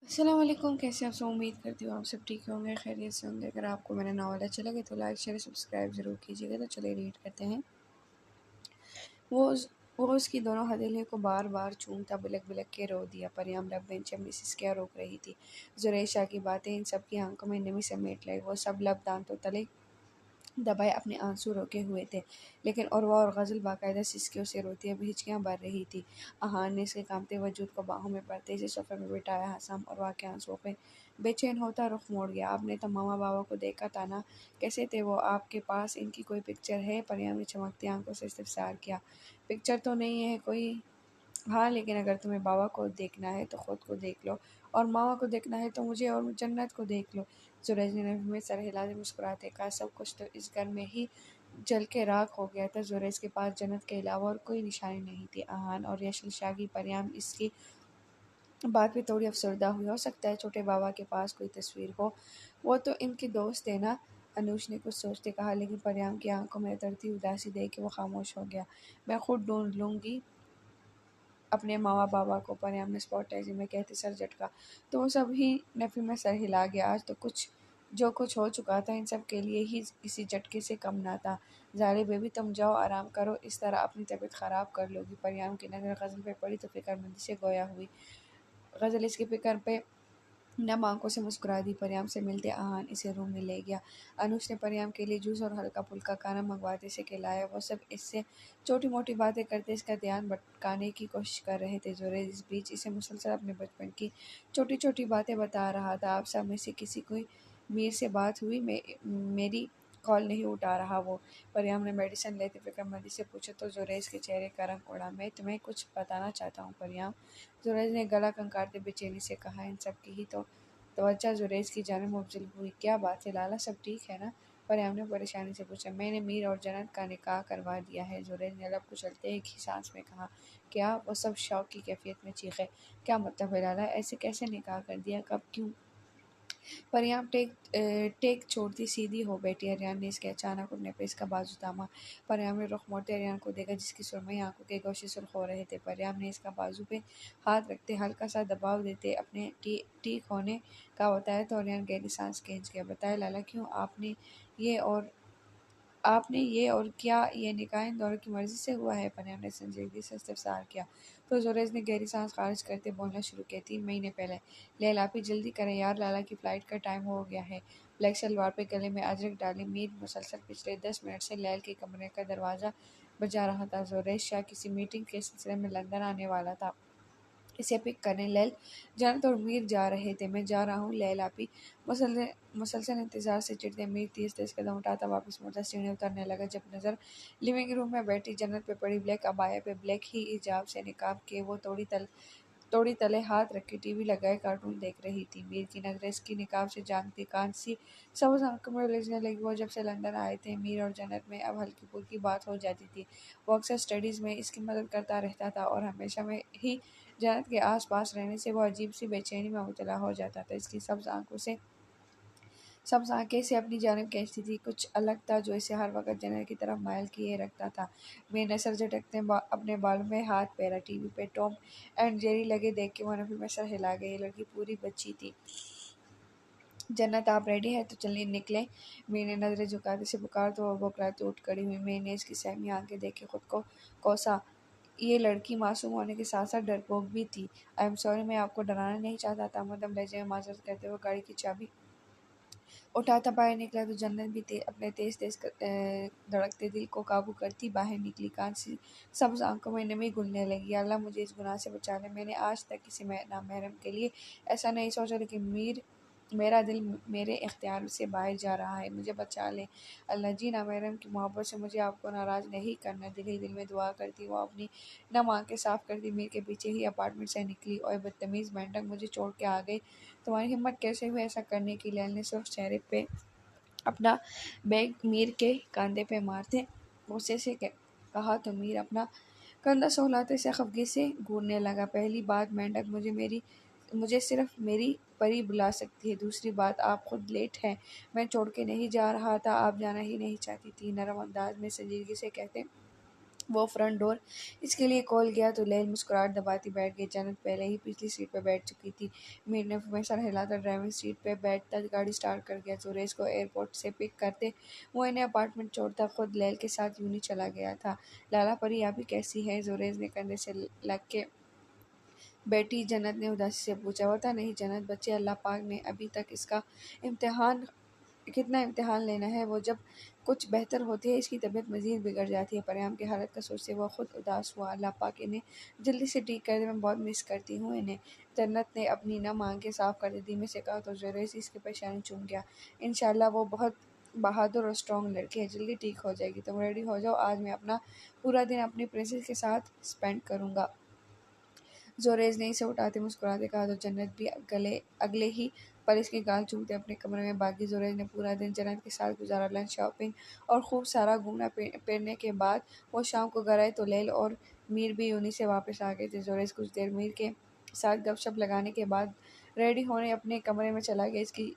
السلام علیکم، کیسے آپ سب؟ امید کرتی ہوں آپ سب ٹھیک ہوں گے، خیریت سے ہوں گے۔ اگر آپ کو میرا ناول اچھا لگے تو لائک شیئر سبسکرائب ضرور کیجیے گا۔ تو چلے ریڈ کرتے ہیں۔ وہ اس کی دونوں ہتھیلیوں کو بار بار چومتا بلک بلک کے رو دیا۔ پریام لب بینچ مسز کیا روک رہی تھی۔ زریشا کی باتیں ان سب کی آنکھوں میں نمی سمیٹ لائی۔ وہ سب لب دانتوں تلے دبائے اپنے آنسو روکے ہوئے تھے، لیکن عروہ اور غزل باقاعدہ سسکیوں سے روتی اب ہچکیاں بھر رہی تھی۔ احان نے اس کے کانپتے وجود کو باہوں میں پڑتے سے صوفے میں بٹھایا۔ حسام عروہ کے آنسوؤں پہ بے چین ہوتا رخ موڑ گیا۔ آپ نے تو ماما بابا کو دیکھا تھا نا، کیسے تھے وہ؟ آپ کے پاس ان کی کوئی پکچر ہے؟ پریام نے چمکتی آنکھوں سے استفسار کیا۔ پکچر تو نہیں ہے کوئی؟ ہاں، لیکن اگر تمہیں بابا کو دیکھنا ہے تو خود کو دیکھ لو، اور ماما کو دیکھنا ہے تو مجھے اور جنت کو دیکھ لو۔ زریج نے نفی میں سر ہلا دے مسکراتے کہا، سب کچھ تو اس گھر میں ہی جل کے راکھ ہو گیا تھا۔ زریج کے پاس جنت کے علاوہ اور کوئی نشانی نہیں تھی۔ احان اور یشل شاہ کی پریام اس کی بات پہ تھوڑی افسردہ ہوئی۔ ہو سکتا ہے چھوٹے بابا کے پاس کوئی تصویر ہو، وہ تو ان کے دوست تھے نا؟ انوش نے کچھ سوچتے کہا، لیکن پریام کی آنکھوں میں اترتی اداسی دیکھ کے وہ خاموش ہو گیا۔ میں خود ڈھونڈ لوں گی اپنے ماما بابا کو، پریام نے اسپاٹائزنگ میں کہتے سر جھٹکا۔ تو وہ سب ہی نفی میں سر ہلا گیا۔ آج تو جو کچھ ہو چکا تھا ان سب کے لیے ہی کسی جھٹکے سے کم نہ تھا۔ زارے بیبی تم جاؤ آرام کرو، اس طرح اپنی طبیعت خراب کر لو گی۔ پریام کی نظر غزل پہ پڑی تو فکر مندی سے گویا ہوئی۔ غزل اس کی فکر پہ نم آنکھوں سے مسکرا دی۔ پریام سے ملتے احان اسے روم میں لے گیا۔ انوش نے پریام کے لیے جوس اور ہلکا پھلکا کھانا منگواتے سے کھلایا۔ وہ سب اس سے چھوٹی موٹی باتیں کرتے اس کا دھیان بھٹکانے کی کوشش کر رہے تھے۔ زریج اس بیچ اسے مسلسل اپنے بچپن کی چھوٹی چھوٹی باتیں بتا رہا تھا۔ آپ سب میں سے کسی کوئی میر سے بات ہوئی؟ میری کال نہیں اٹھا رہا وہ، پریام نے میڈیسن لیتے فکر مندی سے پوچھا تو زریج کے چہرے کا رنگ اڑا۔ میں تمہیں کچھ بتانا چاہتا ہوں پریام، زریج نے گلا کنکارتے بے چینی سے کہا۔ ان سب کی ہی تو توجہ زریج کی جانب مبذول ہوئی۔ کیا بات ہے لالا، سب ٹھیک ہے نا؟ پریام نے پریشانی سے پوچھا۔ میں نے میر اور جنت کا نکاح کروا دیا ہے، زریج نے لب کچلتے ایک ہی سانس میں کہا۔ کیا؟ وہ سب شوق کی کیفیت میں چیخے۔ کیا مطلب ہے لالا؟ ایسے کیسے نکاح کر دیا؟ کب؟ کیوں؟ پریام ٹیک چھوڑتی سیدھی ہو بیٹھی۔ ریان نے اس کے اچانک اٹھنے پہ اس کا بازو تھاما۔ پریام نے رخ موڑتے ریان کو دیکھا جس کی سرمئی آنکھوں کے گوشے سرخ ہو رہے تھے۔ پریام نے اس کا بازو پہ ہاتھ رکھتے ہلکا سا دباؤ دیتے اپنے ٹھیک ہونے کا بتایا تو ریان گہری سانس کھینچ گیا۔ بتائیں لالا، کیوں؟ آپ نے یہ اور کیا یہ نکاح ان دونوں کی مرضی سے ہوا ہے؟ پریام نے سنجیدگی سے استفسار کیا تو زریج نے گہری سانس خارج کرتے بولنا شروع کیا۔ 3 مہینے پہلے۔ لیل آپی جلدی کریں یار، لالا کی فلائٹ کا ٹائم ہو گیا ہے۔ بلیک شلوار پہ گلے میں اجرک ڈالے میر مسلسل پچھلے 10 منٹ سے لیل کے کمرے کا دروازہ بجا رہا تھا۔ زریج شاہ کسی میٹنگ کے سلسلے میں لندن آنے والا تھا، اسے پک کرنے لیل، جنت اور میر جا رہے تھے۔ میں جا رہا ہوں لیل آپی، مسلسل انتظار سے چڑھتے میر تیز تیز قدم اٹھاتا واپس مڑتا سیڑھیاں اترنے لگا۔ جب نظر لیونگ روم میں بیٹھی جنت پہ پڑی، بلیک عبایا پہ بلیک ہی حجاب سے نقاب کے وہ توڑی تلے ہاتھ رکھے ٹی وی لگائے کارٹون دیکھ رہی تھی۔ میر کی نظریں اس کی نقاب سے جانتی کانچ سی سبز آنکھوں میں الجھنے لگی۔ وہ جب سے لندن آئے تھے میر اور جنت میں اب ہلکی پھلکی بات ہو جاتی تھی۔ وہ اکثر اسٹڈیز میں اس کی مدد کرتا رہتا تھا اور ہمیشہ میں ہی جنت کے آس پاس رہنے سے وہ عجیب سی بے چینی میں مبتلا ہو جاتا تھا۔ اس کی سبز آنکھیں اسے اپنی جانب کھینچتی تھی، کچھ الگ تھا جو اسے ہر وقت جنت کی طرف مائل کیے رکھتا تھا۔ میر نے سر جھٹکتے اپنے بالوں میں ہاتھ پھیرا۔ ٹی وی پہ ٹام اینڈ جیری لگے دیکھ کے وہ نفی میں سر ہلا گئی۔ یہ لڑکی پوری بچی تھی۔ جنت آپ ریڈی ہیں تو چلیں نکلیں؟ میر نے نظریں جھکاتے سے پکارا تو وہ بوکھلاتے اٹھ کھڑی ہوئی۔ میر نے اس کی سہمی آنکھیں دیکھ کے خود کو کوسا۔ یہ لڑکی معصوم ہونے کے ساتھ ساتھ ڈرپوک بھی تھی۔ آئی ایم سوری، میں آپ کو ڈرانا نہیں چاہتا تھا، مدھم لہجے میں معذرت کرتے ہوئے گاڑی کی چابی اٹھاتا باہر نکلا تو جنت بھی اپنے تیز تیز دھڑکتے دل کو قابو کرتی باہر نکلی۔ کانچ سی سبز آنکھوں میں نمی گھلنے لگی۔ یا اللہ مجھے اس گناہ سے بچا لے، میں نے آج تک کسی نامحرم کے لیے ایسا نہیں سوچا، لیکن میرا دل میرے اختیار سے باہر جا رہا ہے، مجھے بچا لیں اللہ جی۔ نامحرم کی محبت سے مجھے آپ کو ناراض نہیں کرنا، دل ہی دل میں دعا کرتی وہ اپنی نم آنکھیں صاف کرتی میر کے پیچھے ہی اپارٹمنٹ سے نکلی۔ اوئے بدتمیز مینڈک، مجھے چھوڑ کے آ گئی، تمہاری ہمت کیسے ہوئی ایسا کرنے کی؟ لیل نے سرخ چہرے پہ اپنا بیگ میر کے کاندھے پہ مارتے غصے سے کہا تو میر اپنا کندھا سہلاتے سے خفگی سے گھورنے لگا۔ پہلی بات مینڈک، مجھے صرف میری پری بلا سکتی ہے، دوسری بات آپ خود لیٹ ہیں، میں چھوڑ کے نہیں جا رہا تھا، آپ جانا ہی نہیں چاہتی تھی، نرم انداز میں سنجیدگی سے کہتے وہ فرنٹ ڈور اس کے لیے کھول گیا تو لیل مسکراہٹ دباتی بیٹھ گئی۔ جنت پہلے ہی پچھلی سیٹ پہ بیٹھ چکی تھی۔ میر نے سر ہلاتا ڈرائیونگ سیٹ پہ بیٹھتا گاڑی سٹارٹ کر گیا۔ زریز کو ایئرپورٹ سے پک کرتے وہ انہیں اپارٹمنٹ چھوڑتا خود لیل کے ساتھ یوں ہی چلا گیا تھا۔ لالا پری ابھی کیسی ہے؟ زریز نے کندھے سے لگ کے بیٹی جنت نے اداسی سے پوچھا۔ پتہ نہیں جنت بچے، اللہ پاک نے ابھی تک اس کا کتنا امتحان لینا ہے۔ وہ جب کچھ بہتر ہوتی ہے اس کی طبیعت مزید بگڑ جاتی ہے۔ پریام کی حالت کا سوچتے وہ خود اداس ہوا۔ اللہ پاک انہیں جلدی سے ٹھیک کر دے، میں بہت مس کرتی ہوں انہیں۔ جنت نے اپنی نم آنکھیں صاف کرتے دھیمے سے کہا تو زریز اس کی پیشانی چوم گیا۔ انشاءاللہ وہ بہت بہادر اور اسٹرانگ لڑکی ہے، جلدی ٹھیک ہو جائے گی۔ تم ریڈی ہو جاؤ، آج میں اپنا پورا دن اپنی پرنسس کے ساتھ سپینڈ کروں گا۔ زریز نے اسے اٹھاتے مسکراتے کہا تو جنت بھی اگلے ہی پل اس کی گال چومتے اپنے کمرے میں بھاگی۔ زریز نے پورا دن جنت کے ساتھ گزارا۔ لنچ، شاپنگ اور خوب سارا گھومنا پھرنے کے بعد وہ شام کو گھر آئے تو لیل اور میر بھی انہی سے واپس آ گئے تھے۔ زریز کچھ دیر میر کے ساتھ گپ شپ لگانے کے بعد ریڈی ہونے اپنے کمرے میں چلا گیا۔ اس کی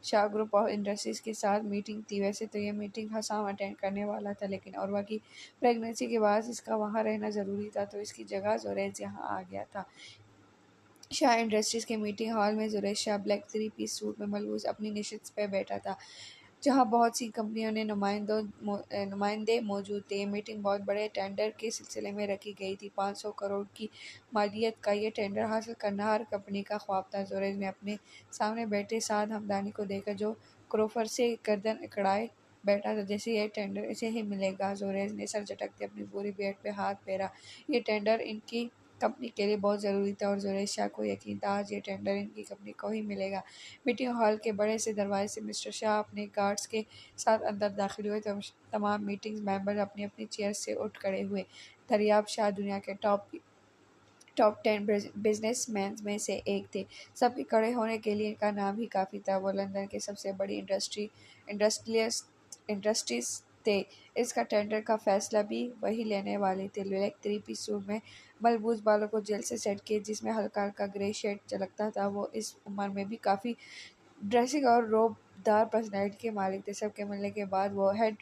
شاہ گروپ آف انڈسٹریز کے ساتھ میٹنگ تھی۔ ویسے تو یہ میٹنگ حسام اٹینڈ کرنے والا تھا، لیکن عروہ کی پریگننسی کے بعد اس کا وہاں رہنا ضروری تھا تو اس کی جگہ زریز یہاں آ گیا تھا۔ شاہ انڈسٹریز کے میٹنگ ہال میں زریز شاہ بلیک 3 پیس سوٹ میں ملبوس اپنی نشست پہ بیٹھا تھا، جہاں بہت سی کمپنیوں نے نمائندے موجود تھے۔ یہ میٹنگ بہت بڑے ٹینڈر کے سلسلے میں رکھی گئی تھی۔ 500 کروڑ کی مالیت کا یہ ٹینڈر حاصل کرنا ہر کمپنی کا خواب تھا۔ زریز نے اپنے سامنے بیٹھے سعد حمدانی کو دیکھا جو کروفر سے گردن اکڑائے بیٹھا تھا، جیسے یہ ٹینڈر اسے ہی ملے گا۔ زریز نے سر جھٹکتے اپنی پوری بیٹ پہ ہاتھ پھیرا۔ یہ ٹینڈر ان کی کمپنی کے لیے بہت ضروری تھا اور زریز شاہ کو یقین تھا آج یہ ٹینڈر ان کی کمپنی کو ہی ملے گا۔ میٹنگ ہال کے بڑے سے دروازے سے مسٹر شاہ اپنے گارڈز کے ساتھ اندر داخل ہوئے تو تمام میٹنگ ممبرز اپنی اپنی چیئرز سے اٹھ کھڑے ہوئے۔ دریاب شاہ دنیا کے ٹاپ 10 بزنس مینز میں سے ایک تھے۔ سب کے کھڑے ہونے کے لیے ان کا نام ہی کافی تھا۔ وہ لندن کے سب سے بڑی انڈسٹریز تھے۔ اس کا ٹینڈر کا فیصلہ بھی وہی لینے والے تھے۔ بلیک 3 پیس سوٹ میں ملبوس، بالوں کو جیل سے سیٹ کیے جس میں ہلکا ہلکا گرے شیڈ جھلکتا تھا، وہ اس عمر میں بھی کافی ڈریسنگ اور روب دار پرسنالٹی کے مالک تھے۔ سب کے ملنے کے بعد وہ ہیڈ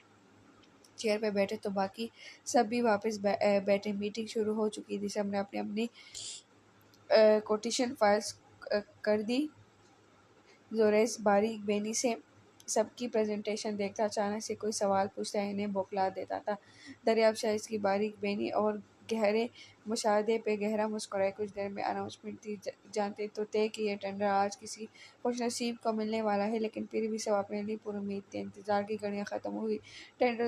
چیئر پہ بیٹھے تو باقی سب بھی واپس بیٹھے۔ میٹنگ شروع ہو چکی تھی۔ سب نے اپنی اپنی کوٹیشن فائلز کر دی۔ زریز باریک بینی سے سب کی پریزنٹیشن دیکھتا، اچانک سے کوئی سوال پوچھتا، انہیں بوکھلا دیتا تھا۔ دریاب شاہ اس کی باریک بینی اور گہرے مشاہدے پہ گہرا مسکرائے۔ کچھ دیر میں اناؤنسمنٹ تھی۔ جانتے تو تھے کہ یہ ٹینڈر آج کسی خوش نصیب کو ملنے والا ہے، لیکن پھر بھی سب اپنے لیے پر امید تھے۔ انتظار کی گھڑیاں ختم ہوئی۔ ٹینڈر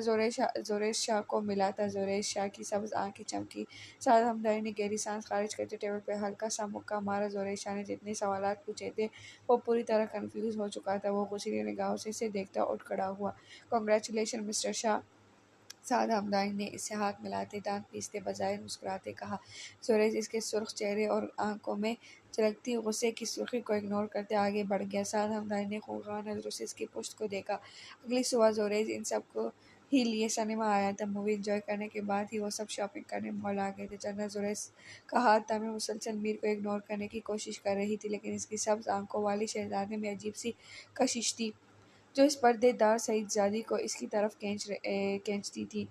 زریز شاہ کو ملا تھا۔ زریز شاہ کی سبز آنکھیں چمکی۔ سعد حمدانی نے گہری سانس خارج کرتے ٹیبل پہ ہلکا سا مکہ مارا۔ زریز شاہ نے جتنے سوالات پوچھے تھے وہ پوری طرح کنفیوز ہو چکا تھا۔ وہ غصیلی نگاہوں سے اسے دیکھتا اٹھ کھڑا ہوا۔ کنگریچولیشن مسٹر شاہ، سعد حمدانی نے اس سے ہاتھ ملاتے دانت پیستے بظاہر مسکراتے کہا۔ زریز اس کے سرخ چہرے اور آنکھوں میں جھلکتی غصے کی سرخی کو اگنور کرتے آگے بڑھ گیا۔ سعد حمدانی نے خونخوار نظروں سے اس کی پشت کو دیکھا۔ اگلی صبح زریز ان سب کو ہی لیے سنیما آیا تھا۔ مووی انجوائے کرنے کے بعد ہی وہ سب شاپنگ کرنے مال آ گئے تھے۔ جنت زریز کا ہاتھ تھامے مسلسل میر کو اگنور کرنے کی کوشش کر رہی تھی، لیکن اس کی سبز آنکھوں والی شہزادی میں عجیب سی کشش تھی جو اس پردے دار سعید زادی کو اس کی طرف کھینچتی تھی۔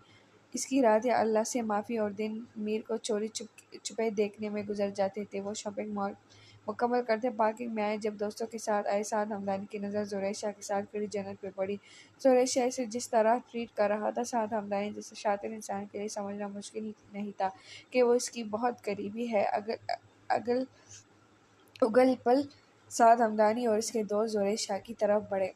اس کی راتیں اللہ سے معافی اور دن میر کو چوری چھپے دیکھنے میں گزر جاتے تھے۔ وہ شاپنگ مال مکمل کرتے پارکنگ میں آئے۔ جب دوستوں کے ساتھ آئے، سعد حمدانی کی نظر زریز شاہ کے ساتھ کھڑی جنت پہ پڑی۔ زریز شاہ اسے جس طرح ٹریٹ کر رہا تھا، سعد حمدانی جیسے شاطر انسان کے لیے سمجھنا مشکل نہیں تھا کہ وہ اس کی بہت قریبی ہے۔ اگل پل سعد حمدانی اور اس کے دوست زریز شاہ کی طرف بڑھے۔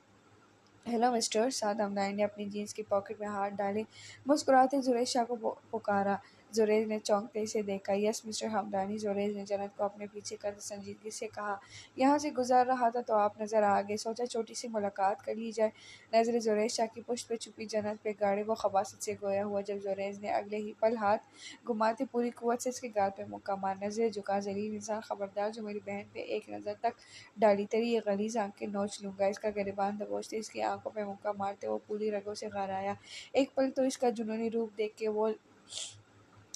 ہیلو مسٹر، سعد حمدانی نے اپنی جینز کی پاکٹ میں ہاتھ ڈالے مسکراتے زریز شاہ کو پکارا۔ زریز نے چونکتے اسے دیکھا۔ یس مسٹر حمدانی، زریز نے جنت کو اپنے پیچھے کرتے سنجیدگی سے کہا۔ یہاں سے گزر رہا تھا تو آپ نظر آ گئے، سوچا چھوٹی سی ملاقات کر لی جائے۔ نظریں زریز شاہ کی پشت پہ چھپی جنت پہ گاڑی وہ خباثت سے گویا ہوا جب زریز نے اگلے ہی پل ہاتھ گھماتے پوری قوت سے اس کے گال پہ مکہ مارا۔ نظریں جھکا، ذلیل انسان، خبردار جو میری بہن پہ ایک نظر تک ڈالی، تیری یہ غلیظ آنکھیں نوچ لوں گا۔ اس کا گریبان دبوچتے اس کی آنکھوں پہ مکہ مارتے وہ پوری رگوں سے غار آیا۔ ایک پل تو اس کا جنونی روپ دیکھ کے وہ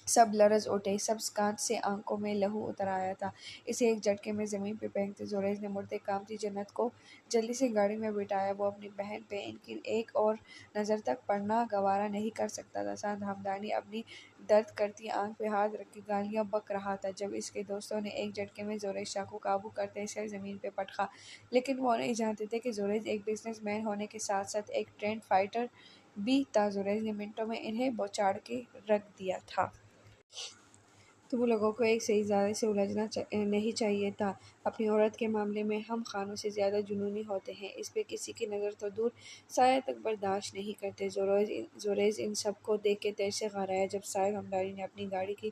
سب لرز اٹھے۔ سبز کانچ سے آنکھوں میں لہو اتر آیا تھا۔ اسے ایک جھٹکے میں زمین پہ پھینکتے زریز نے مردے کامتی جنت کو جلدی سے گاڑی میں بٹھایا۔ وہ اپنی بہن پہ ان کی ایک اور نظر تک پڑنا گوارا نہیں کر سکتا تھا۔ سعد حمدانی اپنی درد کرتی آنکھ پہ ہاتھ رکھ کے گالیاں بک رہا تھا جب اس کے دوستوں نے ایک جھٹکے میں زریش شاہ کو قابو کرتے اسے زمین پہ پٹکا، لیکن وہ نہیں جانتے تھے کہ زریش ایک بزنس مین ہونے کے ساتھ ساتھ ایک ٹرینڈ فائٹر بھی تھا۔ زریش نے منٹوں میں انہیں بوچاڑ کے رکھ دیا تھا۔ تم لوگوں کو ایک صحیح زیادہ سے الجھنا نہیں چاہیے تھا۔ اپنی عورت کے معاملے میں ہم خانوں سے زیادہ جنونی ہوتے ہیں، اس پہ کسی کی نظر تو دور سایہ تک برداشت نہیں کرتے۔ زریش ان سب کو دیکھ کے دیر سے گھبرایا جب سعید ہمدانی نے اپنی گاڑی کی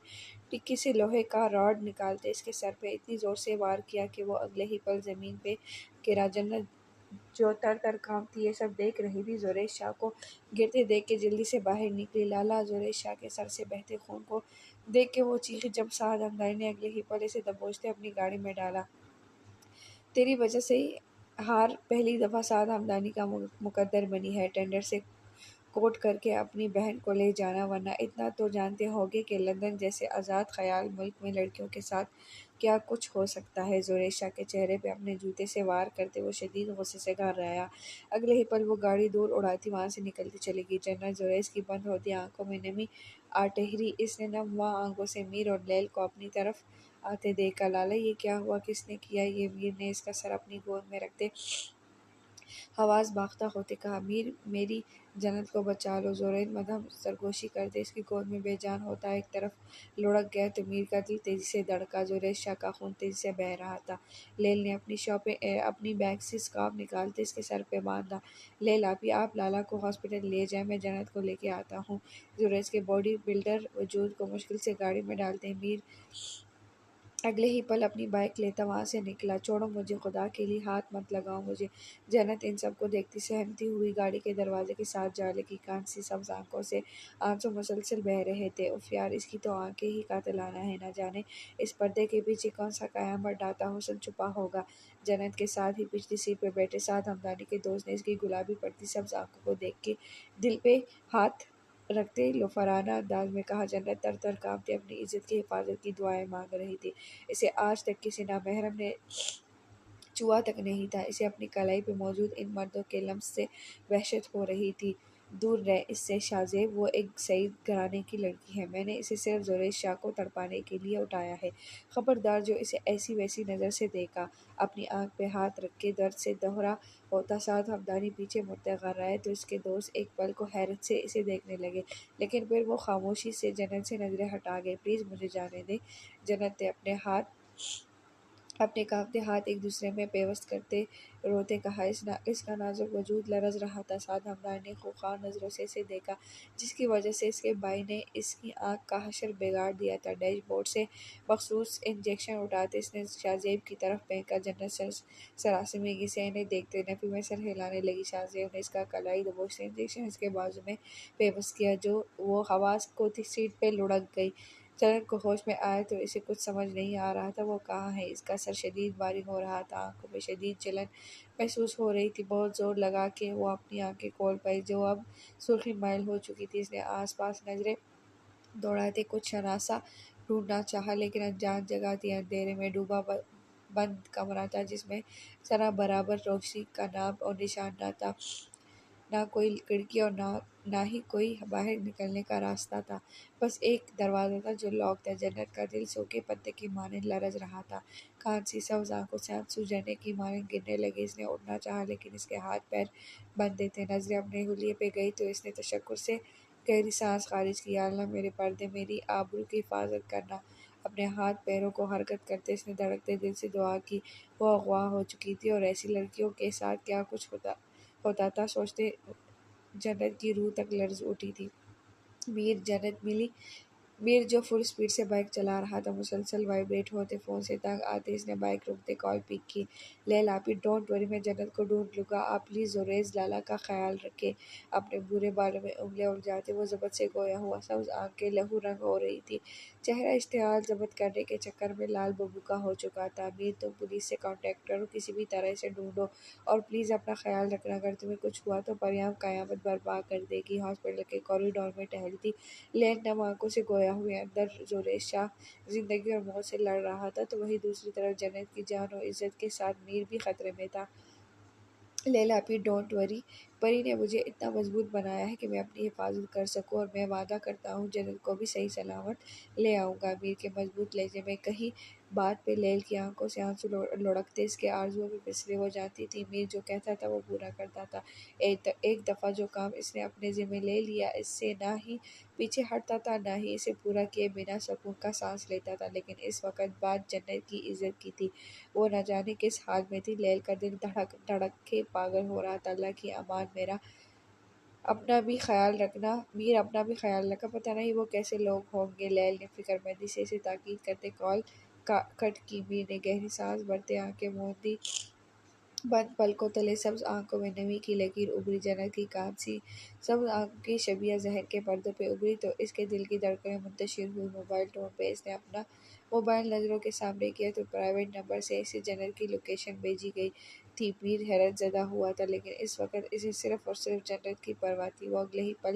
ڈکی سے لوہے کا راڈ نکالتے اس کے سر پہ اتنی زور سے وار کیا کہ وہ اگلے ہی پل زمین پہ گرا۔ جنت جو تر تر کانپتی یہ سب دیکھ رہی تھی، زریش شاہ کو گرتے دیکھ کے جلدی سے باہر نکلی۔ لالا! زریش شاہ کے سر سے بہتے خون کو دیکھ کے وہ چیخی جب سعد ہمدانی نے اگلے ہی پل اسے دبوچتے اپنی گاڑی میں ڈالا۔ تیری وجہ سے ہار پہلی دفعہ سعد ہمدانی کا مقدر بنی ہے، ٹینڈر سے کوٹ کر کے اپنی بہن کو لے جانا، ورنہ اتنا تو جانتے ہوگے کہ لندن جیسے آزاد خیال ملک میں لڑکیوں کے ساتھ کیا کچھ ہو سکتا ہے۔ زریش شاہ کے چہرے پہ اپنے جوتے سے وار کرتے وہ شدید غصے سے گھبرایا۔ اگلے ہی پل وہ گاڑی دور اڑاتی وہاں سے نکلتی چلی گئی۔ جنرل زریش کی بند ہوتی آنکھوں میں نمی آ ٹہری۔ اس نے نم ہوا آنکھوں سے میر اور لیل کو اپنی طرف آتے دیکھا۔ لالا! یہ کیا ہوا؟ کس نے کیا یہ؟ میر نے اس کا سر اپنی گود میں رکھتے حواس باختہ ہوتے کہا۔ میر، میری جنت کو بچا لو! زریش مدھم سرگوشی کرتے اس کی گود میں بے جان ہوتا ایک طرف لڑک گیا تو میر کا دل تیزی سے دھڑکا۔ زریش شاہ کا خون تیزی سے بہہ رہا تھا۔ لیل نے اپنی بیگ سے سکارف نکالتے اس کے سر پہ باندھا۔ لیل آپی، آپ لالا کو ہاسپٹل لے جائیں، میں جنت کو لے کے آتا ہوں۔ زریش کے باڈی بلڈر وجود کو مشکل سے گاڑی میں ڈالتے میر اگلے ہی پل اپنی بائیک لیتا وہاں سے نکلا۔ چھوڑو مجھے، خدا کے لیے ہاتھ مت لگاؤ مجھے۔ جنت ان سب کو دیکھتی سہمتی ہوئی گاڑی کے دروازے کے ساتھ جا لگی۔ کانسی سبز آنکھوں سے آنسو مسلسل بہہ رہے تھے۔ اف یار، اس کی تو آنکھیں ہی قاتلانہ ہیں، نہ جانے اس پردے کے پیچھے کون سا قیامت ڈھاتا حسن چھپا ہوگا۔ جنت کے ساتھ ہی پچھلی سیٹ پہ بیٹھے سعد ہمدانی کے دوست نے اس کی گلابی پڑتی سبز آنکھوں کو دیکھ کے دل پہ ہاتھ رکھتے لوفرانہ انداز میں کہا۔ جنت تر تر کانپتے اپنی عزت کی حفاظت کی دعائیں مانگ رہی تھی۔ اسے آج تک کسی نامحرم نے چھوا تک نہیں تھا۔ اسے اپنی کلائی پہ موجود ان مردوں کے لمس سے وحشت ہو رہی تھی۔ دور رہ اس سے شاہ زیب، وہ ایک سعید گھرانے کی لڑکی ہے، میں نے اسے صرف زریش شاہ کو تڑپانے کے لیے اٹھایا ہے۔ خبردار جو اسے ایسی ویسی نظر سے دیکھا۔ اپنی آنکھ پہ ہاتھ رکھ کے درد سے دہرا ہوتا سعد ہمدانی پیچھے مڑتے گھبرائے تو اس کے دوست ایک پل کو حیرت سے اسے دیکھنے لگے، لیکن پھر وہ خاموشی سے جنت سے نظریں ہٹا گئے۔ پلیز مجھے جانے دیں، جنت نے اپنے کانپتے ہاتھ ایک دوسرے میں پیوست کرتے روتے کہا۔ اس کا نازک وجود لرز رہا تھا۔ سعد ہمدانی نے خوخار نظروں سے اسے دیکھا، جس کی وجہ سے اس کے بھائی نے اس کی آنکھ کا حشر بگاڑ دیا تھا۔ ڈیش بورڈ سے مخصوص انجیکشن اٹھاتے اس نے شاہ زیب کی طرف پھینکا۔ جنت سراسیمگی سے انہیں دیکھتے نفی میں سر ہلانے لگی۔ شاہ زیب نے اس کا کلائی دبوچتے انجیکشن اس کے بازو میں پیوست کیا، جو وہ حواس کھوتی سیٹ پہ لڑک گئی۔ جنت کو ہوش میں آیا تو اسے کچھ سمجھ نہیں آ رہا تھا وہ کہاں ہے۔ اس کا سر شدید بھاری ہو رہا تھا، آنکھوں میں شدید جلن محسوس ہو رہی تھی۔ بہت زور لگا کے وہ اپنی آنکھیں کھول پائی جو اب سرخی مائل ہو چکی تھی۔ اس نے آس پاس نظریں دوڑاتے کچھ شناسا ڈھونڈنا چاہا، لیکن انجان جگہ تھی، اندھیرے میں ڈوبا بند کمرہ تھا جس میں ذرا برابر روشنی کا نام اور نشان نہ تھا۔ نہ کوئی کھڑکی اور نہ ہی کوئی باہر نکلنے کا راستہ تھا، بس ایک دروازہ تھا جو لاک تھا۔ جنت کا دل سوکھے پتے کی مانند لرز رہا تھا۔ کانسی سبز آنکھوں سے آنسو جھرنے کی مانند گرنے لگے۔ اس نے اٹھنا چاہا لیکن اس کے ہاتھ پیر بندھے تھے۔ نظریں اپنے حلیے پہ گئی تو اس نے تشکر سے گہری سانس خارج کی۔ یا اللہ میرے پردے، میری آبرو کی حفاظت کرنا۔ اپنے ہاتھ پیروں کو حرکت کرتے اس نے دھڑکتے دل سے دعا کی۔ وہ اغوا ہو چکی تھی اور ایسی لڑکیوں کے ساتھ کیا کچھ ہوتا تھا سوچتے جنت کی روح تک لرز اٹھی تھی۔ جنت ملی۔ میر جو فل سپیڈ سے بائیک چلا رہا تھا مسلسل وائبریٹ ہوتے فون سے تنگ آتے اس نے بائیک روکتے کال پک کی۔ لیل آپی، ڈونٹ وری، میں جنت کو ڈھونڈ لوں گا، آپ پلیز زریش لالا کا خیال رکھیں۔ اپنے برے بالوں میں انگلیاں الجھاتے وہ ضبط سے گویا ہوا سبز آنکھیں لہو رنگ ہو رہی تھی۔ چہرہ اشتعال ضبط کرنے کے چکر میں لال ببو کا ہو چکا تھا۔ میر، تم پولیس سے کانٹیکٹ کرو، کسی بھی طرح اسے ڈھونڈو، اور پلیز اپنا خیال رکھنا، اگر تمہیں کچھ ہوا تو پریام قیامت برپا کر دے گی۔ ہاسپٹل کے کوریڈور میں ٹہلتی لیل نم آنکھوں سے گویا ہوئے اندر زریش شاہ زندگی اور موت سے لڑ رہا تھا تو وہیں دوسری طرف جنت کی جان و عزت کے ساتھ میر بھی خطرے میں تھا۔ لیلا بھی ڈونٹ وری، پری نے مجھے اتنا مضبوط بنایا ہے کہ میں اپنی حفاظت کر سکوں، اور میں وعدہ کرتا ہوں جنت کو بھی صحیح سلامت لے آؤں گا۔ میر کے مضبوط لہجے میں کہیں بات پہ لیل کی آنکھوں سے آنسو لڑکتے، اس کے آرزوؤں میں پسرے ہو جاتی تھی۔ میر جو کہتا تھا وہ پورا کرتا تھا۔ ایک دفعہ جو کام اس نے اپنے ذمہ لے لیا، اس سے نہ ہی پیچھے ہٹتا تھا، نہ ہی اسے پورا کیے بنا سکون کا سانس لیتا تھا۔ لیکن اس وقت بات جنت کی عزت کی تھی۔ وہ نہ جانے کس حال میں تھی۔ لیل کا دل دھڑک دھڑک کے پاگل ہو رہا تھا۔ اللہ کی امان، میرا اپنا بھی خیال رکھنا میر، اپنا بھی خیال رکھا، پتہ نہیں وہ کیسے لوگ ہوں گے۔ لیل نے فکر مندی سے اسے تاکید کرتے کال کٹ کی۔ میر نے گہری سانس بھرتے آنکھیں موندی، بند پلکوں تلے سبز آنکھوں میں نمی کی لکیر ابھری، جنت کی کانسی سبز آنکھوں کی شبیہ زہر کے پردوں پہ ابھری تو اس کے دل کی دھڑکنیں منتشر ہوئی۔ موبائل ٹون پہ اس نے اپنا موبائل نظروں کے سامنے کیا تو پرائیویٹ نمبر سے اسے جنت کی لوکیشن بھیجی گئی تھی۔ میر حیرت زدہ ہوا تھا، لیکن اس وقت اسے صرف اور صرف جنت کی پرواہ تھی۔ وہ اگلے ہی پل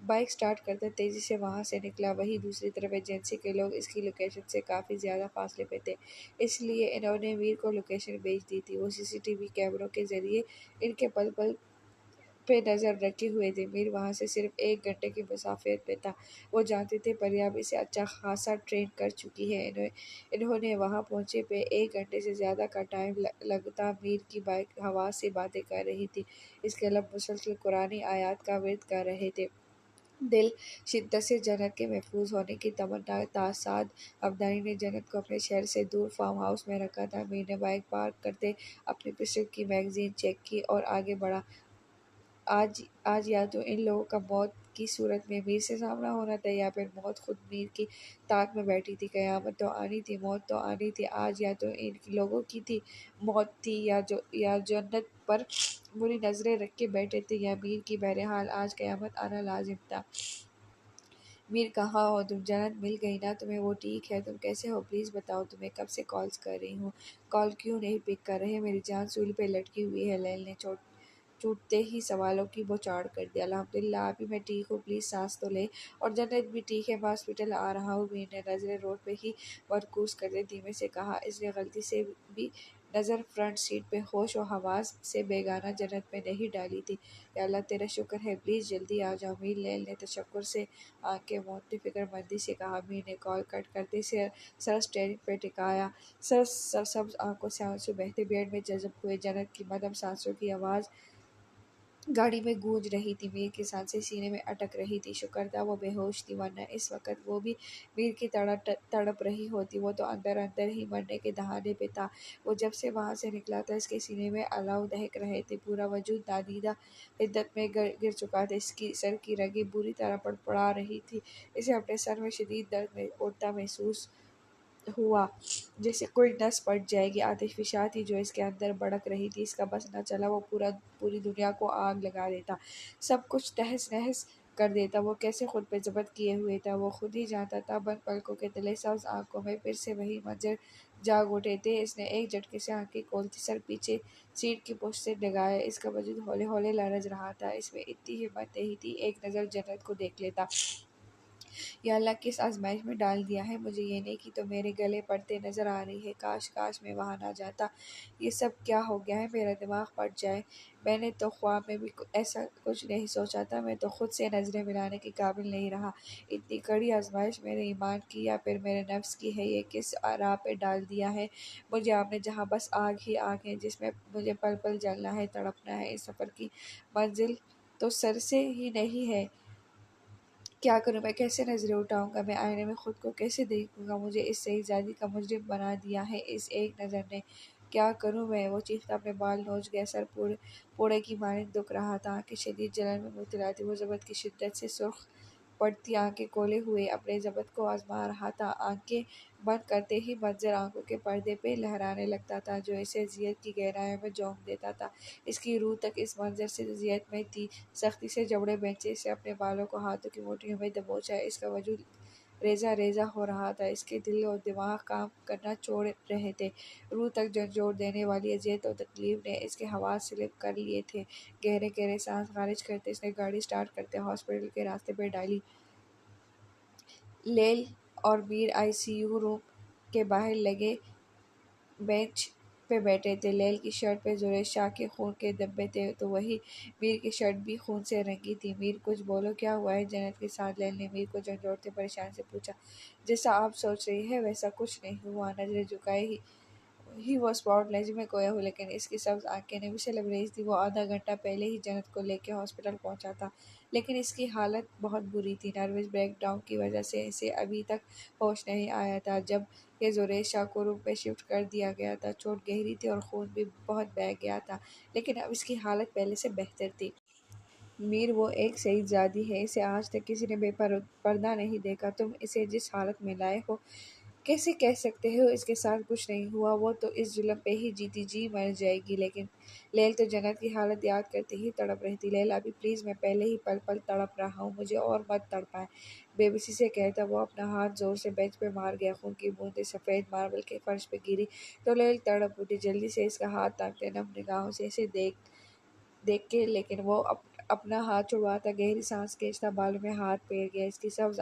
بائیک سٹارٹ کرتا تیزی سے وہاں سے نکلا۔ وہیں دوسری طرف ایجنسی کے لوگ اس کی لوکیشن سے کافی زیادہ فاصلے پہ تھے، اس لیے انہوں نے میر کو لوکیشن بھیج دی تھی۔ وہ سی سی ٹی وی کیمروں کے ذریعے ان کے پل پل پہ نظر رکھے ہوئے تھے۔ میر وہاں سے صرف 1 گھنٹے کی مسافت پہ تھا۔ وہ جانتے تھے پریاب اسے اچھا خاصا ٹرین کر چکی ہے۔ انہوں نے وہاں پہنچے پہ 1 گھنٹے سے زیادہ کا ٹائم لگتا۔ میر کی بائک ہوا سے باتیں کر رہی تھی، اس کے لب مسلسل قرآنی آیات کا ورد کر رہے تھے۔ دل شدت سے جنت کے محفوظ ہونے کی تمنا تھا۔ سعد عبدانی نے جنت کو اپنے شہر سے دور فارم ہاؤس میں رکھا تھا۔ میر نے بائک پارک کرتے اپنی پسٹل کی میگزین چیک کی اور آگے بڑھا۔ آج یا تو ان لوگوں کا موت کی صورت میں میر سے سامنا ہونا تھا، یا پھر موت خود میر کی تاک میں بیٹھی تھی۔ قیامت تو آنی تھی، موت تو آنی تھی۔ آج یا تو ان لوگوں کی تھی موت تھی، یا جنت پر بری نظریں رکھ کے بیٹھے تھے، یا میر کی۔ بہرحال آج قیامت آنا لازم تھا۔ میر کہاں ہو تم؟ جنت مل گئی نا تمہیں؟ وہ ٹھیک ہے، تم کیسے ہو؟ پلیز بتاؤ، تمہیں کب سے کالز کر رہی ہوں، کال کیوں نہیں پک کر رہے؟ میری جان سولی پہ لٹکی ہوئی ہے۔ لیل نے چوٹتے ہی سوالوں کی بوچھاڑ کر دیا۔ الحمدللہ ابھی میں ٹھیک ہوں، پلیز سانس تو لے۔ اور جنت بھی ٹھیک ہے، میں ہاسپٹل آ رہا ہوں۔ میر نے نظریں روڈ پہ ہی مرکوز کرتے دھیمے سے کہا۔ اس نے غلطی سے بھی نظر فرنٹ سیٹ پہ ہوش و حواس سے بیگانہ جنت پہ نہیں ڈالی تھی۔ یا اللہ تیرا شکر ہے، پلیز جلدی آ جاؤ میر، لیل نے تشکر سے آنکھیں موندتے فکر مندی سے کہا۔ میر نے کال کٹ کرتے سر اسٹیئرنگ پہ ٹکایا، سبز آنکھوں سے آنسو بہتے بیڈ میں جذب ہوئے۔ جنت کی مدھم سانسوں کی آواز گاڑی میں گونج رہی تھی۔ میر کی سانسیں سینے میں اٹک رہی تھی۔ شکر تھا وہ بے ہوش تھی، ورنہ اس وقت وہ بھی میر کی تڑپ رہی ہوتی۔ وہ تو اندر اندر ہی مرنے کے دہانے پہ تھا۔ وہ جب سے وہاں سے نکلا تھا اس کے سینے میں الاؤ دہک رہے تھے، پورا وجود نادیدہ حدت میں گر چکا تھا۔ اس کی سر کی رگیں بری طرح پڑپڑا رہی تھی۔ اسے اپنے سر میں شدید درد اڑتا محسوس ہوا، جیسے کوئی نس پھٹ جائے گی۔ آتش فشاں تھی جو اس کے اندر بھڑک رہی تھی، اس کا بس نہ چلا وہ پوری دنیا کو آگ لگا دیتا، سب کچھ تہس نہس کر دیتا۔ وہ کیسے خود پہ ضبط کیے ہوئے تھا، وہ خود ہی جانتا تھا۔ بند پلکوں کے تلے سبز آنکھوں میں پھر سے وہی منظر جاگ اٹھے تھے۔ اس نے ایک جھٹکے سے آنکھیں کھولتی سر پیچھے سیٹ کی پشت سے ڈگایا۔ اس کا وجود ہولے ہولے لرز رہا تھا۔ اس میں اتنی ہمت نہیں تھی ایک نظر جنت کو دیکھ لیتا۔ یا اللہ کس آزمائش میں ڈال دیا ہے مجھے، یہ نیکی تو میرے گلے پڑتے نظر آ رہی ہے، کاش کاش میں وہاں نہ جاتا۔ یہ سب کیا ہو گیا ہے، میرا دماغ پھٹ جائے۔ میں نے تو خواب میں بھی ایسا کچھ نہیں سوچا تھا، میں تو خود سے نظریں ملانے کے قابل نہیں رہا۔ اتنی کڑی آزمائش میرے ایمان کی یا پھر میرے نفس کی ہے، یہ کس راہ پہ ڈال دیا ہے مجھے آپ نے، جہاں بس آگ ہی آگ ہے، جس میں مجھے پل پل جلنا ہے، تڑپنا ہے۔ اس سفر کی منزل تو سر سے ہی نہیں ہے، کیا کروں میں، کیسے نظریں اٹھاؤں گا میں، آئینے میں خود کو کیسے دیکھوں گا؟ مجھے اس شہزادی کا مجرم بنا دیا ہے اس ایک نظر نے، کیا کروں میں؟ وہ چیختا اپنے بال نوچ گیا، سر پوڑے کی مانند دکھ رہا تھا، آنکھیں شدید جلن میں مبتلا تھیں۔ وہ ضبط کی شدت سے سرخ پڑتی آنکھیں کھولے ہوئے اپنے ضبط کو آزما رہا تھا۔ آنکھیں بند کرتے ہی منظر آنکھوں کے پردے پہ لہرانے لگتا تھا، جو اسے اذیت کی گہرائیوں میں جھونک دیتا تھا۔ اس کی روح تک اس منظر سے اذیت میں تھی۔ سختی سے جبڑے بھینچے، اسے اپنے بالوں کو ہاتھوں کی مٹھیوں میں دبوچا، اس کا وجود ریزہ ریزہ ہو رہا تھا۔ اس کے دل و دماغ کام کرنا چھوڑ رہے تھے، روح تک جھنجھوڑ دینے والی اذیت و تکلیف نے اس کے حواس سلب کر لیے تھے۔ گہرے گہرے سانس خارج کرتے اس نے گاڑی سٹارٹ کرتے ہاسپٹل کے راستے پہ ڈالی۔ لیل اور میر آئی سی یو روم کے باہر لگے بینچ پہ بیٹھے تھے۔ لیل کی شرٹ پہ زریش شاہ کے خون کے دھبے تھے تو وہی میر کی شرٹ بھی خون سے رنگی تھی۔ میر کچھ بولو، کیا ہوا ہے؟ جنت کے ساتھ لیل نے میر کو جھنجھوڑتے پریشانی سے پوچھا۔ جیسا آپ سوچ رہی ہیں ویسا کچھ نہیں ہوا، نظریں جھکائے ہی وہ اسپاٹ لائٹ میں کھویا ہوا، لیکن اس کی سبز آنکھیں نمی سے لبریز تھی۔ وہ آدھا گھنٹہ پہلے ہی جنت کو لے کے ہاسپٹل پہنچا تھا، لیکن اس کی حالت بہت بری تھی۔ نروس بریک ڈاؤن کی وجہ سے اسے ابھی تک ہوش نہیں آیا تھا۔ جب کہ زریش شاہ کو روم میں شفٹ کر دیا گیا تھا، چوٹ گہری تھی اور خون بھی بہت بہہ گیا تھا، لیکن اب اس کی حالت پہلے سے بہتر تھی۔ میر وہ ایک شہید زادی ہے، اسے آج تک کسی نے بے پردہ نہیں دیکھا۔ تم اسے جس حالت میں لائے ہو کیسے کہہ سکتے ہو اس کے ساتھ کچھ نہیں ہوا؟ وہ تو اس ظلم پہ ہی جیتی جی مر جائے گی۔ لیکن لیل تو جنت کی حالت یاد کرتے ہی تڑپ رہی تھی۔ لیل ابھی پلیز، میں پہلے ہی پل پل تڑپ رہا ہوں، مجھے اور مت تڑپائیں، بے بسی سے کہتا وہ اپنا ہاتھ زور سے بینچ پہ مار گیا۔ خون کی بوندیں سفید ماربل کے فرش پہ گری تو لیل تڑپ اٹھی، جلدی سے اس کا ہاتھ تھامتے نم نگاہوں سے اسے دیکھ کے، لیکن وہ اپنا ہاتھ چھڑواتا گہری سانس کھینچتا، بالوں میں ہاتھ پھیر گیا۔ اس کی سبز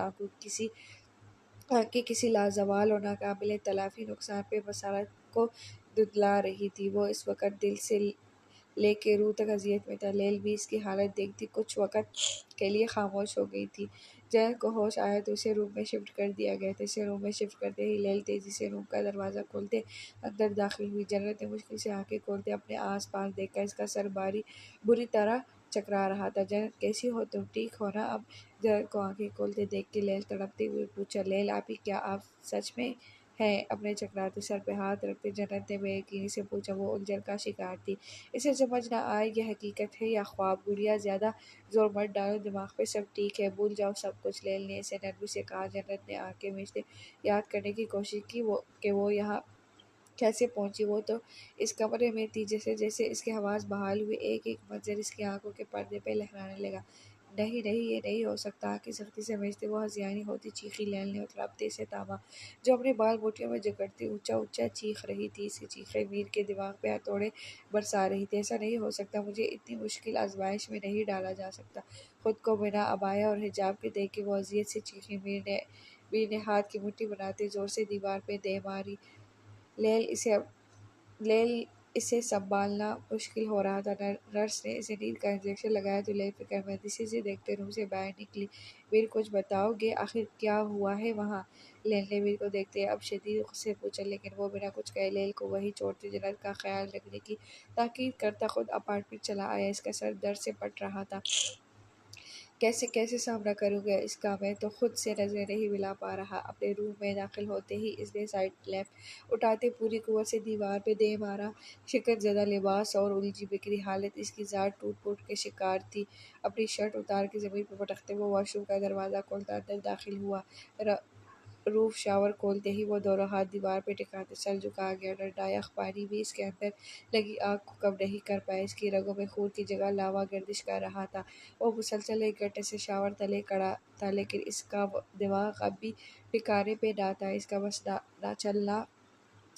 آنکھیں کسی لازوال اور ناقابل تلافی نقصان پہ بصارت کو دھندلا رہی تھی۔ وہ اس وقت دل سے لے کے روح تک اذیت میں تھا۔ لیل بھی اس کی حالت دیکھتی کچھ وقت کے لیے خاموش ہو گئی تھی۔ جنت کو ہوش آیا تو اسے روم میں شفٹ کر دیا گیا تھا۔ اسے روم میں شفٹ کرتے ہی لیل تیزی سے روم کا دروازہ کھولتے اندر داخل ہوئی۔ جنت نے مشکل سے آنکھیں کھولتے اپنے آس پاس دیکھا، اس کا سر بری طرح چکرا رہا تھا۔ جنت کیسی ہو تم؟ ٹھیک ہو نا اب؟ جنت کو آنکھیں کھولتے دیکھ کے لیل تڑپتے ہوئے پوچھا۔ لیل آپی، کیا آپ سچ میں ہیں؟ اپنے چکراتے سر پہ ہاتھ رکھتے جنت نے بے یقینی سے پوچھا۔ وہ الجھن کا شکار تھی، اسے سمجھ نہ آئے یہ حقیقت ہے یا خواب۔ گڑیا زیادہ زور مت ڈالو دماغ پہ، سب ٹھیک ہے، بھول جاؤ سب کچھ، لیل نے اسے نرمی سے کہا۔ جنت نے آنکھیں مینچتے یاد کرنے کی کوشش کی کہ وہ یہاں کیسے پہنچی۔ وہ تو اس کمرے میں تھی۔ جیسے جیسے اس کے حواس بحال ہوئے ایک ایک منظر اس کی آنکھوں کے پردے پہ لہرانے لگا۔ نہیں نہیں، یہ نہیں ہو سکتا، آنکھیں سختی سے مینچتے وہ ہذیانی ہوتی چیخی۔ لیل نے تڑپتے سے تھاما، جو اپنے بال مٹھیوں میں جکڑتی اونچا اونچا چیخ رہی تھی۔ اس کی چیخیں میر کے دماغ پہ ہتھوڑے برسا رہی تھی۔ ایسا نہیں ہو سکتا، مجھے اتنی مشکل آزمائش میں نہیں ڈالا جا سکتا۔ خود کو بنا عبایا اور حجاب کے دیکھ کے وہ اذیت سے چیخی۔ میر نے ہاتھ کی مٹھی بناتے زور سے دیوار پہ دے ماری۔ لیل اسے سنبھالنا مشکل ہو رہا تھا۔ نرس نے اسے نیند کا انجیکشن لگایا تو لیل فکر مندی سے اسے دیکھتے روم سے باہر نکلی۔ میر، کچھ بتاؤ گے آخر کیا ہوا ہے وہاں؟ لیل نے میر کو دیکھتے اب شدید غصے سے پوچھا، لیکن وہ بنا کچھ کہے لیل کو وہیں چھوڑتے جنت کا خیال رکھنے کی تاکید کرتا خود اپارٹمنٹ چلا آیا۔ اس کا سر درد سے پھٹ رہا تھا۔ کیسے سامنا کروں گا اس کا؟ میں تو خود سے نظریں نہیں ملا پا رہا۔ اپنے روم میں داخل ہوتے ہی اس نے سائیڈ لیمپ اٹھاتے پوری قوت سے دیوار پہ دے مارا۔ شکن زدہ لباس اور الجھی بکھری حالت، اس کی ذات ٹوٹ پھوٹ کے شکار تھی۔ اپنی شرٹ اتار کے زمین پہ پٹکتے وہ واش روم کا دروازہ کھولتا اندر داخل ہوا۔ روف شاور کھولتے ہی وہ دونوں ہاتھ دیوار پہ ٹکاتے سر جھکا گیا۔ ٹھنڈا یخ پانی بھی اس کے اندر لگی آگ کو کم نہیں کر پایا۔ اس کی رگوں میں خون کی جگہ لاوا گردش کر رہا تھا۔ وہ مسلسل 1 گھنٹے سے شاور تلے کھڑا تھا، لیکن اس کا دماغ اب بھی ٹھکانے پہ نہ تھا۔ اس کا بس نہ چلنا،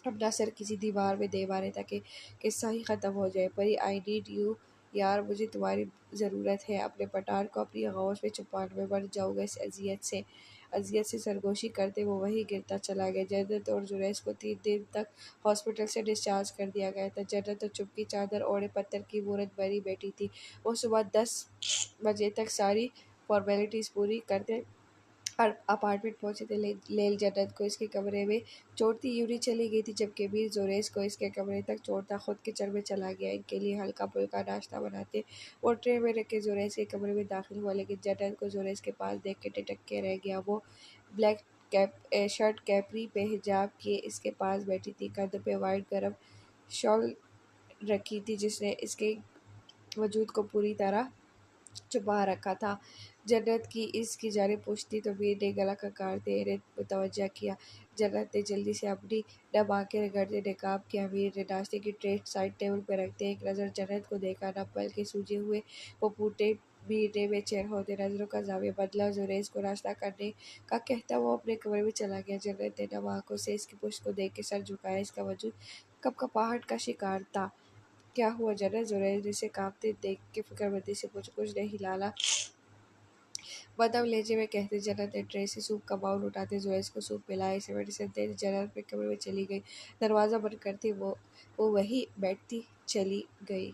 اپنا سر کسی دیوار میں دے مارے تاکہ قصہ ہی ختم ہو جائے۔ پری، آئی نیڈ یو یار، مجھے تمہاری ضرورت ہے۔ اپنے پٹھان کو اپنی آغوش میں چھپانے میں مر جاؤں گا اس اذیت سے سرگوشی کرتے وہ وہیں گرتا چلا گیا۔ جنت اور زریش کو 3 دن تک ہاسپٹل سے ڈسچارج کر دیا گیا تھا۔ جنت تو چپ کی چادر اوڑھے پتھر کی مورت بنی بیٹھی تھی۔ وہ صبح 10 بجے تک ساری فارمیلٹیز پوری کرتے اپارٹمنٹ پہنچے تھے۔ لیل جنت کو اس کے کمرے میں چھوڑتی یونہی چلی گئی تھی، جبکہ میر زریش کو اس کے کمرے تک چھوڑتا خود کچن میں چلا گیا۔ ان کے لیے ہلکا پھلکا ناشتہ بناتے وہ ٹرے میں رکھ کے زریش کے کمرے میں داخل ہوا، لیکن جنت کو زریش کے پاس دیکھ کے ٹھٹک کے رہ گیا۔ وہ بلیک شرٹ کیپری پہ حجاب کیے اس کے پاس بیٹھی تھی، کندھے پہ وائٹ گرم شال رکھی تھی جس نے اس کے وجود کو پوری طرح چھپا رکھا تھا۔ جنت کی اس کی جانب پوچھتی تو میر نے گلا کھنگالتے انہیں متوجہ کیا۔ جنت نے جلدی سے اپنی نم آنکھیں رگڑتے نقاب کیا۔ میر نے ناشتے کی ٹرے سائڈ ٹیبل پہ رکھتے ایک نظر جنت کو دیکھا، نم بلکہ سوجے ہوئے وہ پھوٹے۔ میر نے بے چین ہوتے نظروں کا زاویہ بدلا، زریش کو ناشتہ کرنے کا کہتا وہ اپنے کمرے میں چلا گیا۔ جنت نے نم آنکھوں سے اس کی پشت کو دیکھ کے سر جھکایا، اس کا وجود کپکپاہٹ کا شکار تھا۔ کیا ہوا جنت؟ زریش نے اسے کانپتے دیکھ کے فکر مندی سے پوچھا۔ کچھ نہیں لالا، بادام لیتے ہوئے کہتے جنت نے ٹرے سے سوپ کا باؤل اٹھاتے زویس کو سوپ پلایا، اسے میڈیسن دے جنت اپنے کمرے میں چلی گئی، دروازہ بند کرتی وہ وہیں بیٹھتی چلی گئی۔